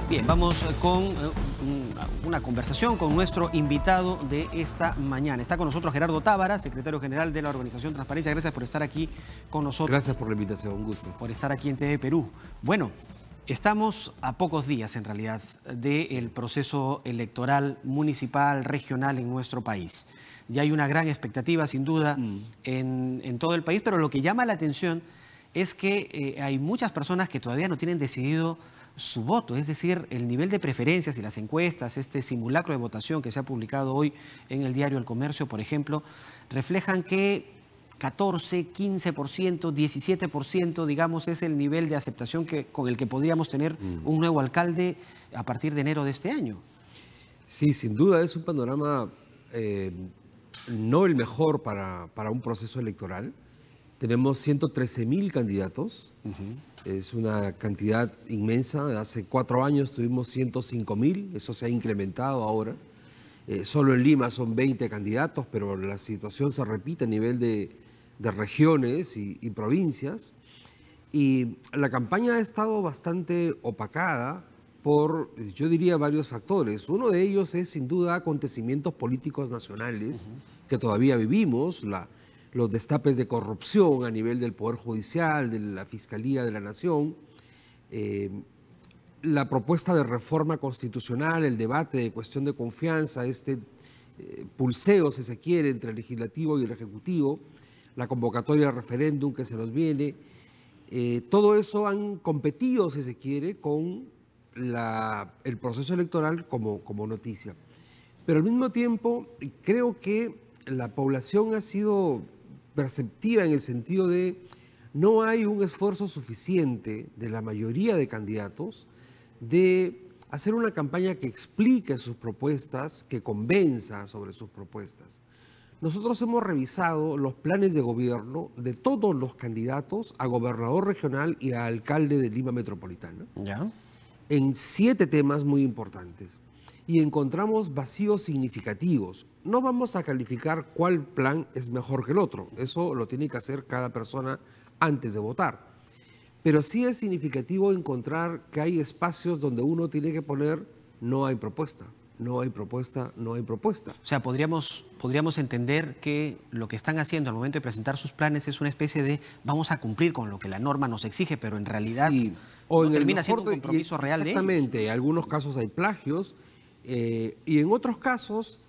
Bien, vamos con una conversación con nuestro invitado de esta mañana. Está con nosotros Gerardo Tábara, secretario general de la organización Transparencia. Gracias por estar aquí con nosotros. Gracias por la invitación, un gusto. Por estar aquí en TV Perú. Bueno, estamos a pocos días, en realidad, del proceso electoral municipal, regional en nuestro país. Ya hay una gran expectativa, sin duda, en todo el país, pero lo que llama la atención es que hay muchas personas que todavía no tienen decidido su voto, es decir, el nivel de preferencias y las encuestas, este simulacro de votación que se ha publicado hoy en el diario El Comercio, por ejemplo, reflejan que 14, 15%, 17%, digamos, es el nivel de aceptación con el que podríamos tener un nuevo alcalde a partir de enero de este año. Sí, sin duda es un panorama no el mejor para un proceso electoral. Tenemos 113.000 candidatos, es una cantidad inmensa. Hace 4 años tuvimos 105.000, eso se ha incrementado ahora. Solo en Lima son 20 candidatos, pero la situación se repite a nivel de regiones y provincias. Y la campaña ha estado bastante opacada por, yo diría, varios factores. Uno de ellos es, sin duda, acontecimientos políticos nacionales que todavía vivimos, los destapes de corrupción a nivel del Poder Judicial, de la Fiscalía de la Nación, la propuesta de reforma constitucional, el debate de cuestión de confianza, pulseo, si se quiere, entre el Legislativo y el Ejecutivo, la convocatoria de referéndum que se nos viene. Todo eso han competido, si se quiere, con el proceso electoral como noticia. Pero al mismo tiempo, creo que la población ha sido perceptiva en el sentido de no hay un esfuerzo suficiente de la mayoría de candidatos de hacer una campaña que explique sus propuestas, que convenza sobre sus propuestas. Nosotros hemos revisado los planes de gobierno de todos los candidatos a gobernador regional y a alcalde de Lima Metropolitana, en 7 temas muy importantes. Y encontramos vacíos significativos. No vamos a calificar cuál plan es mejor que el otro. Eso lo tiene que hacer cada persona antes de votar. Pero sí es significativo encontrar que hay espacios donde uno tiene que poner no hay propuesta, no hay propuesta, no hay propuesta. O sea, podríamos entender que lo que están haciendo al momento de presentar sus planes es una especie de vamos a cumplir con lo que la norma nos exige, pero en realidad sí, o no termina siendo un compromiso real de ellos. Exactamente, en algunos casos hay plagios y en otros casos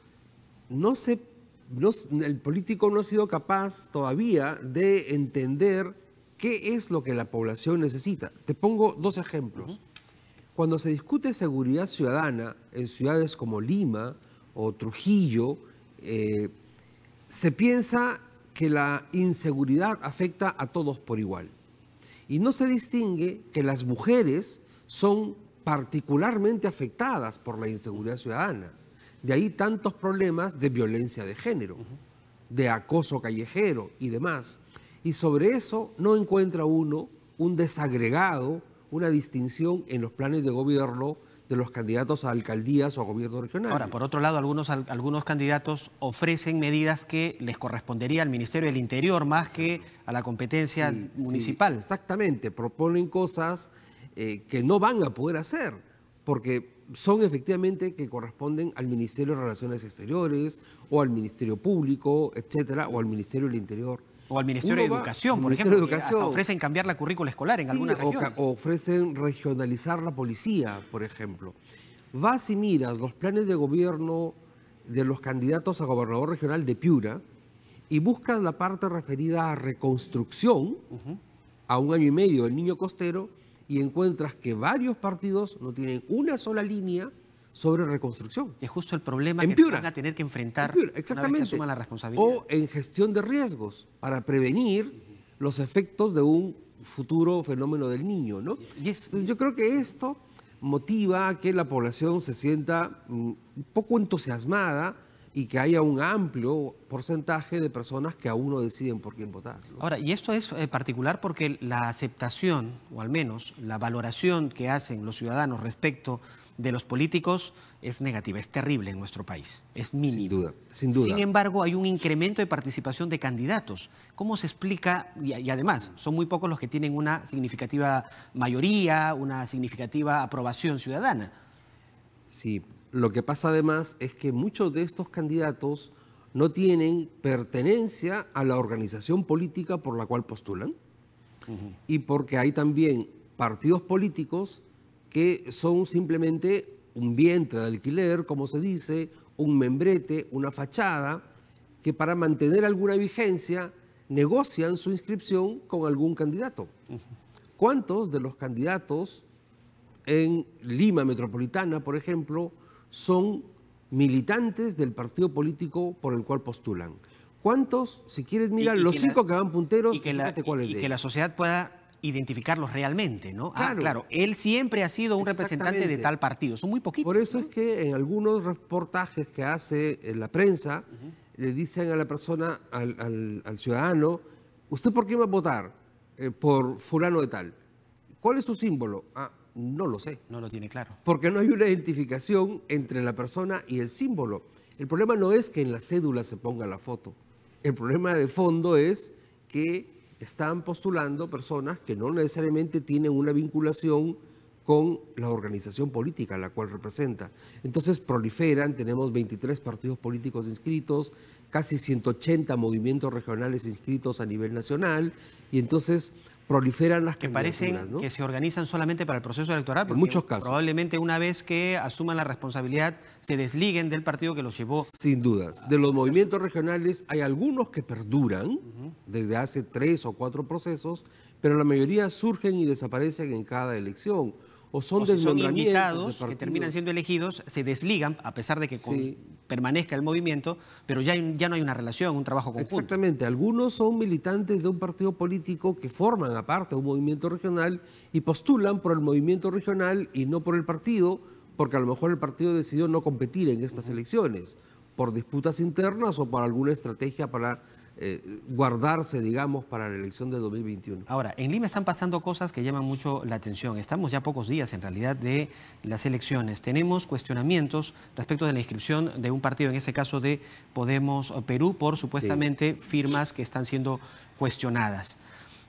el político no ha sido capaz todavía de entender qué es lo que la población necesita. Te pongo 2 ejemplos. Cuando se discute seguridad ciudadana en ciudades como Lima o Trujillo, se piensa que la inseguridad afecta a todos por igual. Y no se distingue que las mujeres son particularmente afectadas por la inseguridad ciudadana. De ahí tantos problemas de violencia de género, de acoso callejero y demás. Y sobre eso no encuentra uno un desagregado, una distinción en los planes de gobierno de los candidatos a alcaldías o a gobierno regional. Ahora, por otro lado, algunos candidatos ofrecen medidas que les correspondería al Ministerio del Interior más que a la competencia municipal. Sí, exactamente, proponen cosas que no van a poder hacer, porque son efectivamente que corresponden al Ministerio de Relaciones Exteriores o al Ministerio Público, etcétera, o al Ministerio del Interior. O al Ministerio de Educación, por ejemplo, que hasta ofrecen cambiar la currícula escolar en algunas regiones. O ofrecen regionalizar la policía, por ejemplo. Vas y miras los planes de gobierno de los candidatos a gobernador regional de Piura y buscas la parte referida a reconstrucción, a 1 año y medio del Niño Costero, y encuentras que varios partidos no tienen una sola línea sobre reconstrucción. Y es justo el problema en que Piura, van a tener que enfrentar exactamente, una vez que asuman la responsabilidad. O en gestión de riesgos, para prevenir los efectos de un futuro fenómeno del niño, ¿no? Entonces yo creo que esto motiva a que la población se sienta un poco entusiasmada, y que haya un amplio porcentaje de personas que aún no deciden por quién votar, ¿no? Ahora, y esto es particular porque la aceptación, o al menos la valoración que hacen los ciudadanos respecto de los políticos es negativa, es terrible en nuestro país, es mínima. Sin duda, sin duda. Sin embargo, hay un incremento de participación de candidatos. ¿Cómo se explica? Y además, son muy pocos los que tienen una significativa mayoría, una significativa aprobación ciudadana. Sí, lo que pasa además es que muchos de estos candidatos no tienen pertenencia a la organización política por la cual postulan, y porque hay también partidos políticos que son simplemente un vientre de alquiler, como se dice, un membrete, una fachada, que para mantener alguna vigencia negocian su inscripción con algún candidato. ¿Cuántos de los candidatos en Lima Metropolitana, por ejemplo, son militantes del partido político por el cual postulan? ¿Cuántos, si quieres mirar, los 5 que van punteros, fíjate cuál es de que ellos? la sociedad pueda identificarlos realmente, ¿no? Claro. Claro, él siempre ha sido un representante de tal partido, son muy poquitos. Por eso ¿no? es que en algunos reportajes que hace en la prensa, le dicen a la persona, al ciudadano, ¿usted por qué va a votar? Por fulano de tal. ¿Cuál es su símbolo? Ah, no lo sé. No lo tiene claro. Porque no hay una identificación entre la persona y el símbolo. El problema no es que en la cédula se ponga la foto. El problema de fondo es que están postulando personas que no necesariamente tienen una vinculación con la organización política a la cual representa. Entonces proliferan, tenemos 23 partidos políticos inscritos, casi 180 movimientos regionales inscritos a nivel nacional, y entonces proliferan las que candidaturas, parecen, ¿no? que se organizan solamente para el proceso electoral, porque muchos casos. Probablemente una vez que asuman la responsabilidad se desliguen del partido que los llevó. Sin dudas. De los movimientos regionales hay algunos que perduran desde hace 3 o 4 procesos, pero la mayoría surgen y desaparecen en cada elección. O son Si son desmembramientos invitados de que terminan siendo elegidos, se desligan a pesar de que Sí. permanezca el movimiento, pero ya no hay una relación, un trabajo conjunto. Exactamente. Algunos son militantes de un partido político que forman aparte un movimiento regional y postulan por el movimiento regional y no por el partido, porque a lo mejor el partido decidió no competir en estas elecciones, por disputas internas o por alguna estrategia para guardarse, digamos, para la elección de 2021. Ahora, en Lima están pasando cosas que llaman mucho la atención. Estamos ya a pocos días, en realidad, de las elecciones. Tenemos cuestionamientos respecto de la inscripción de un partido, en este caso de Podemos Perú, por supuestamente firmas que están siendo cuestionadas.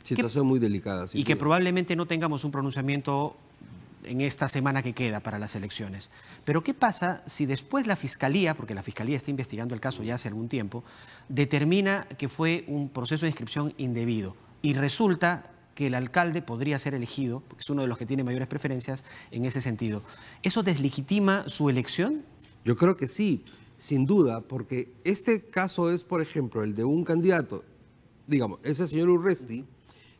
Situación muy delicada. Y que probablemente no tengamos un pronunciamiento en esta semana que queda para las elecciones. Pero ¿qué pasa si después la Fiscalía, porque la Fiscalía está investigando el caso ya hace algún tiempo, determina que fue un proceso de inscripción indebido y resulta que el alcalde podría ser elegido, porque es uno de los que tiene mayores preferencias en ese sentido? ¿Eso deslegitima su elección? Yo creo que sí, sin duda, porque este caso es, por ejemplo, el de un candidato, digamos, ese señor Urresti,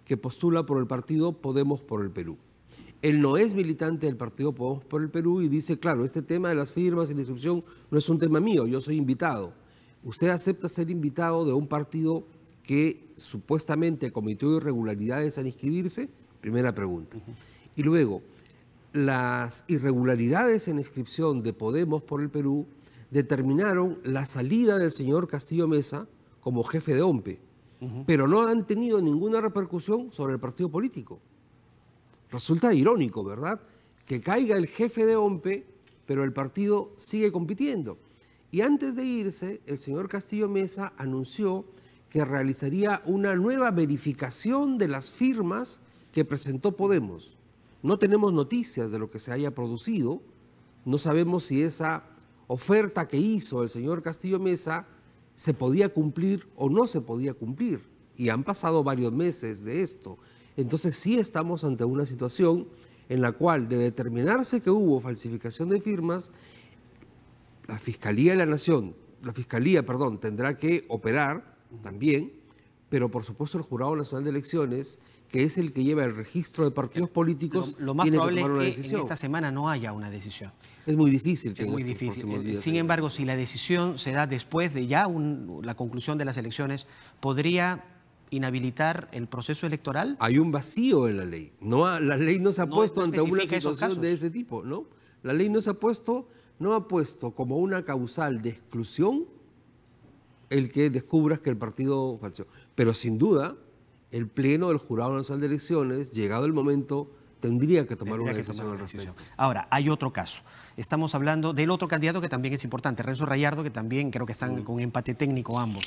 que postula por el partido Podemos por el Perú. Él no es militante del partido Podemos por el Perú y dice, claro, este tema de las firmas y la inscripción no es un tema mío, yo soy invitado. ¿Usted acepta ser invitado de un partido que supuestamente cometió irregularidades al inscribirse? Primera pregunta. Y luego, las irregularidades en inscripción de Podemos por el Perú determinaron la salida del señor Castillo Mesa como jefe de OMPE, pero no han tenido ninguna repercusión sobre el partido político. Resulta irónico, ¿verdad? Que caiga el jefe de OMPE, pero el partido sigue compitiendo. Y antes de irse, el señor Castillo Mesa anunció que realizaría una nueva verificación de las firmas que presentó Podemos. No tenemos noticias de lo que se haya producido, no sabemos si esa oferta que hizo el señor Castillo Mesa se podía cumplir o no se podía cumplir. Y han pasado varios meses de esto. Entonces sí estamos ante una situación en la cual, de determinarse que hubo falsificación de firmas, la Fiscalía de la Nación, tendrá que operar también, pero por supuesto el Jurado Nacional de Elecciones, que es el que lleva el registro de partidos políticos, lo más tiene que probable tomar una es que decisión. en esta semana no haya una decisión. Es muy difícil que Es en muy estos difícil. próximos días Sin haya. embargo, si la decisión se da después de ya la conclusión de las elecciones, podría inhabilitar el proceso electoral? Hay un vacío en la ley. La ley no se ha puesto ante una especifica esos situación casos. de ese tipo, ¿no? La ley no ha puesto como una causal de exclusión el que descubras que el partido falseó. Pero sin duda, el Pleno del Jurado Nacional de Elecciones, llegado el momento, tendría que tomar una decisión al respecto. Ahora, hay otro caso. Estamos hablando del otro candidato que también es importante, Renzo Rayardo, que también creo que están con empate técnico ambos.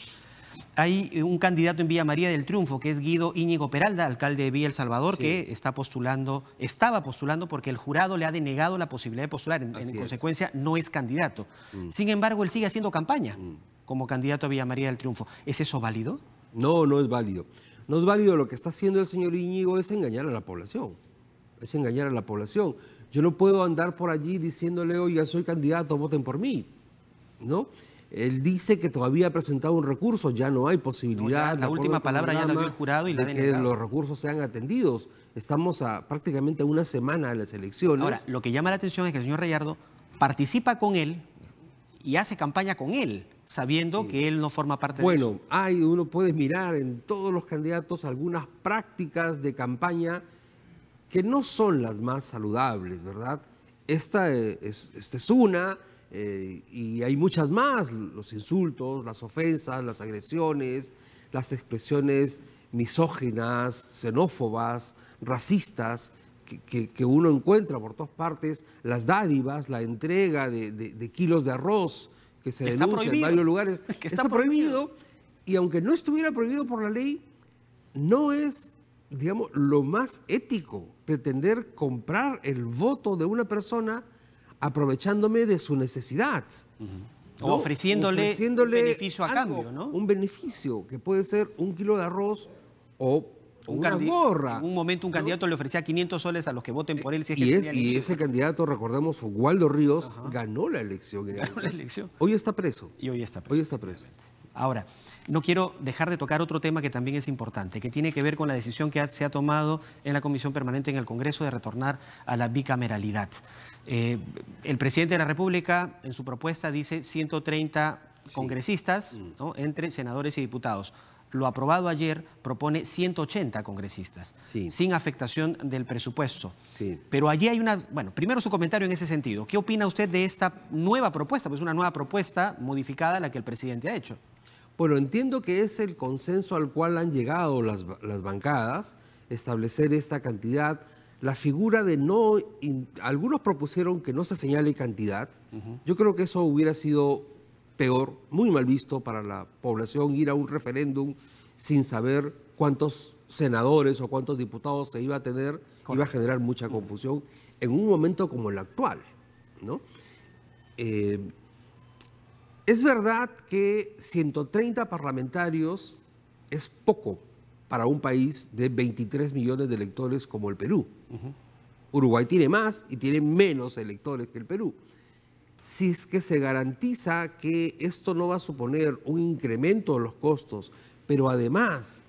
Hay un candidato en Villa María del Triunfo, que es Guido Íñigo Peralta, alcalde de Villa El Salvador, que estaba postulando porque el jurado le ha denegado la posibilidad de postular. En consecuencia, no es candidato. Sin embargo, él sigue haciendo campaña como candidato a Villa María del Triunfo. ¿Es eso válido? No, no es válido. No es válido. Lo que está haciendo el señor Íñigo es engañar a la población. Es engañar a la población. Yo no puedo andar por allí diciéndole, oiga, soy candidato, voten por mí, ¿no? Él dice que todavía ha presentado un recurso, ya no hay posibilidad. No, la última palabra ya la dio el jurado y la ha denegado. Que los recursos sean atendidos. Estamos a prácticamente una semana de las elecciones. Ahora, lo que llama la atención es que el señor Rayardo participa con él y hace campaña con él, sabiendo que él no forma parte de eso. Bueno, uno puede mirar en todos los candidatos algunas prácticas de campaña que no son las más saludables, ¿verdad? Esta es una, y hay muchas más: los insultos, las ofensas, las agresiones, las expresiones misóginas, xenófobas, racistas, que uno encuentra por todas partes, las dádivas, la entrega de kilos de arroz que se denuncia en varios lugares. Está prohibido, y aunque no estuviera prohibido por la ley, no es, digamos, lo más ético pretender comprar el voto de una persona aprovechándome de su necesidad. O ¿no? ofreciéndole un beneficio a cambio, ¿no? Un beneficio que puede ser un kilo de arroz o una gorra. En un momento un candidato le ofrecía 500 soles a los que voten por él. Si es que y ese candidato, recordemos, Waldo Ríos, ganó la elección. Hoy está preso. Y hoy está preso. Hoy está preso. Ahora, no quiero dejar de tocar otro tema que también es importante, que tiene que ver con la decisión que se ha tomado en la Comisión Permanente en el Congreso de retornar a la bicameralidad. El presidente de la República, en su propuesta, dice 130 congresistas, ¿no?, entre senadores y diputados. Lo aprobado ayer propone 180 congresistas, sin afectación del presupuesto. Pero allí hay una... Bueno, primero su comentario en ese sentido. ¿Qué opina usted de esta nueva propuesta? Pues una nueva propuesta modificada a la que el presidente ha hecho. Bueno, entiendo que es el consenso al cual han llegado las bancadas, establecer esta cantidad. La figura de no... Algunos propusieron que no se señale cantidad. Yo creo que eso hubiera sido peor, muy mal visto para la población, ir a un referéndum sin saber cuántos senadores o cuántos diputados se iba a tener. Iba a generar mucha confusión en un momento como el actual, ¿no? Es verdad que 130 parlamentarios es poco para un país de 23 millones de electores como el Perú. Uruguay tiene más y tiene menos electores que el Perú. Si es que se garantiza que esto no va a suponer un incremento de los costos, pero además,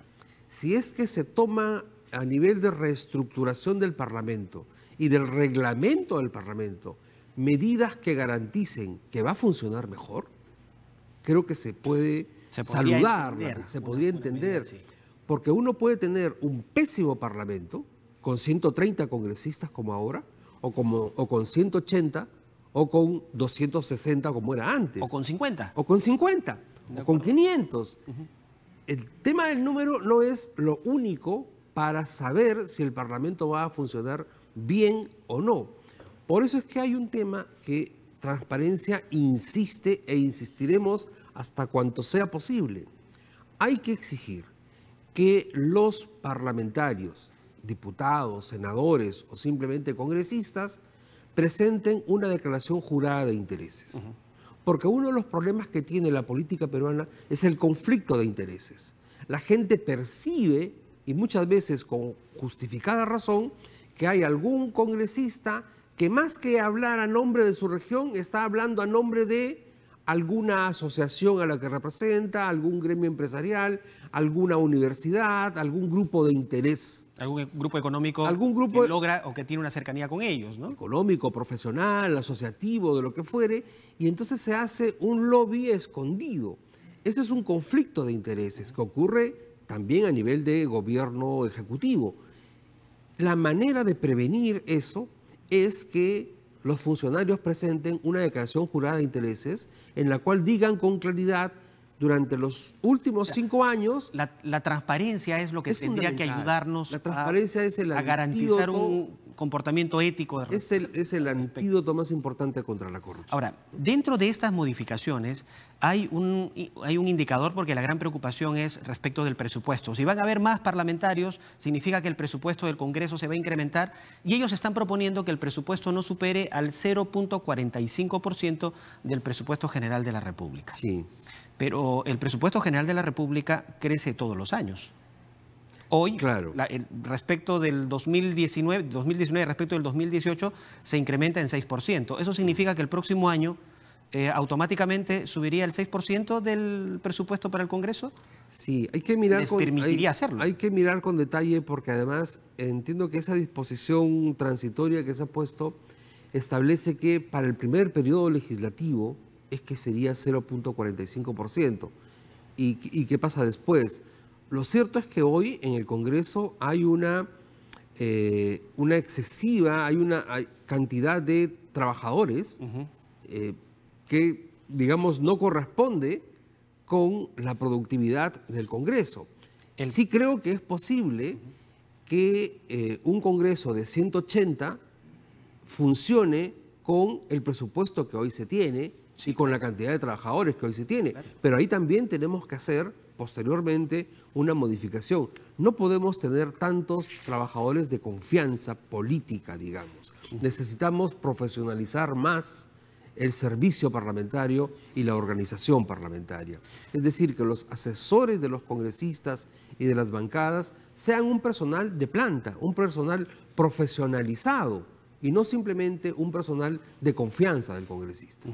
si es que se toma a nivel de reestructuración del Parlamento y del reglamento del Parlamento medidas que garanticen que va a funcionar mejor, creo que se puede saludar, se podría entender, porque uno puede tener un pésimo Parlamento con 130 congresistas como ahora, o con 180, o con 260 como era antes. O con 50. O con 50, o con 500. El tema del número no es lo único para saber si el Parlamento va a funcionar bien o no. Por eso es que hay un tema que Transparencia insiste e insistiremos hasta cuanto sea posible. Hay que exigir que los parlamentarios, diputados, senadores o simplemente congresistas presenten una declaración jurada de intereses. Porque uno de los problemas que tiene la política peruana es el conflicto de intereses. La gente percibe, y muchas veces con justificada razón, que hay algún congresista que más que hablar a nombre de su región, está hablando a nombre de alguna asociación a la que representa, algún gremio empresarial, alguna universidad, algún grupo de interés. Algún grupo económico que logra o que tiene una cercanía con ellos, ¿no? Económico, profesional, asociativo, de lo que fuere, y entonces se hace un lobby escondido. Ese es un conflicto de intereses que ocurre también a nivel de gobierno ejecutivo. La manera de prevenir eso es que los funcionarios presenten una declaración jurada de intereses en la cual digan con claridad durante los últimos 5 años... La transparencia es lo que tendría que ayudarnos la transparencia es el a garantizar un comportamiento ético. Es el antídoto más importante contra la corrupción. Ahora, dentro de estas modificaciones hay un indicador, porque la gran preocupación es respecto del presupuesto. Si van a haber más parlamentarios, significa que el presupuesto del Congreso se va a incrementar, y ellos están proponiendo que el presupuesto no supere al 0.45% del presupuesto general de la República. Sí. Pero el presupuesto general de la República crece todos los años. Hoy, claro, respecto del 2019 respecto del 2018, se incrementa en 6%. Eso significa que el próximo año automáticamente subiría el 6% del presupuesto para el Congreso. Sí, hay que mirar hacerlo. Hay que mirar con detalle, porque además entiendo que esa disposición transitoria que se ha puesto establece que para el primer periodo legislativo es que sería 0.45%. ¿Y qué pasa después? Lo cierto es que hoy en el Congreso hay una excesiva, hay cantidad de trabajadores que, digamos, no corresponde con la productividad del Congreso. Sí creo que es posible que un Congreso de 180 funcione con el presupuesto que hoy se tiene, y con la cantidad de trabajadores que hoy se tiene. Claro. Pero ahí también tenemos que hacer posteriormente una modificación. No podemos tener tantos trabajadores de confianza política, digamos. Necesitamos profesionalizar más el servicio parlamentario y la organización parlamentaria. Es decir, que los asesores de los congresistas y de las bancadas sean un personal de planta, un personal profesionalizado y no simplemente un personal de confianza del congresista.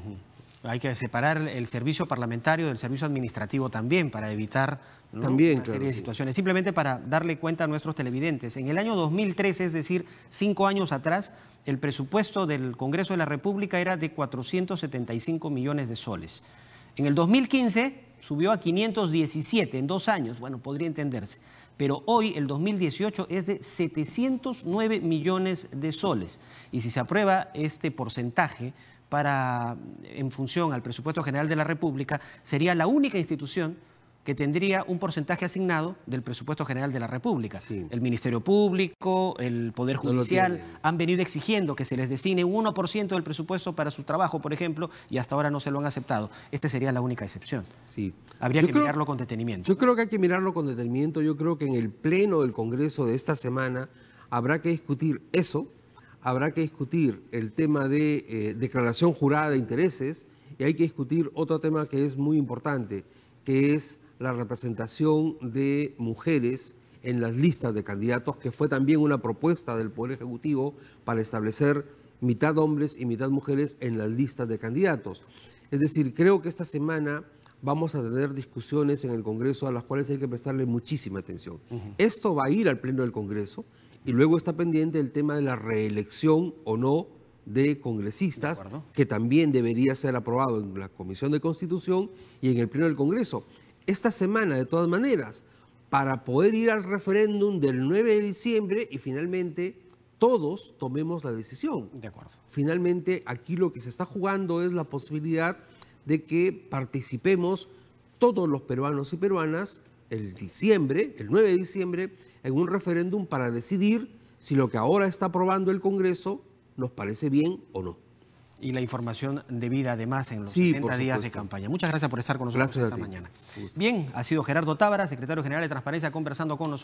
Hay que separar el servicio parlamentario del servicio administrativo también, para evitar una serie de situaciones. Simplemente para darle cuenta a nuestros televidentes, en el año 2013, es decir, 5 años atrás, el presupuesto del Congreso de la República era de 475 millones de soles. En el 2015 subió a 517 en 2 años, bueno, podría entenderse. Pero hoy, el 2018, es de 709 millones de soles. Y si se aprueba este porcentaje en función al presupuesto general de la República, sería la única institución que tendría un porcentaje asignado del presupuesto general de la República. Sí. El Ministerio Público, el Poder Judicial han venido exigiendo que se les destine un 1% del presupuesto para su trabajo, por ejemplo, y hasta ahora no se lo han aceptado. Esta sería la única excepción. Sí. Habría que mirarlo con detenimiento. Yo creo que hay que mirarlo con detenimiento. Yo creo que en el pleno del Congreso de esta semana habrá que discutir eso. Habrá que discutir el tema de declaración jurada de intereses, y hay que discutir otro tema que es muy importante, que es la representación de mujeres en las listas de candidatos, que fue también una propuesta del Poder Ejecutivo para establecer mitad hombres y mitad mujeres en las listas de candidatos. Es decir, creo que esta semana vamos a tener discusiones en el Congreso a las cuales hay que prestarle muchísima atención. Esto va a ir al Pleno del Congreso, y luego está pendiente el tema de la reelección o no de congresistas, que también debería ser aprobado en la Comisión de Constitución y en el Pleno del Congreso. Esta semana, de todas maneras, para poder ir al referéndum del 9 de diciembre y finalmente todos tomemos la decisión. De acuerdo. Finalmente, aquí lo que se está jugando es la posibilidad de que participemos todos los peruanos y peruanas el 9 de diciembre, en un referéndum para decidir si lo que ahora está aprobando el Congreso nos parece bien o no. Y la información debida además en los 60 días de campaña. Muchas gracias por estar con nosotros esta mañana. Bien, ha sido Gerardo Tábara, secretario general de Transparencia, conversando con nosotros.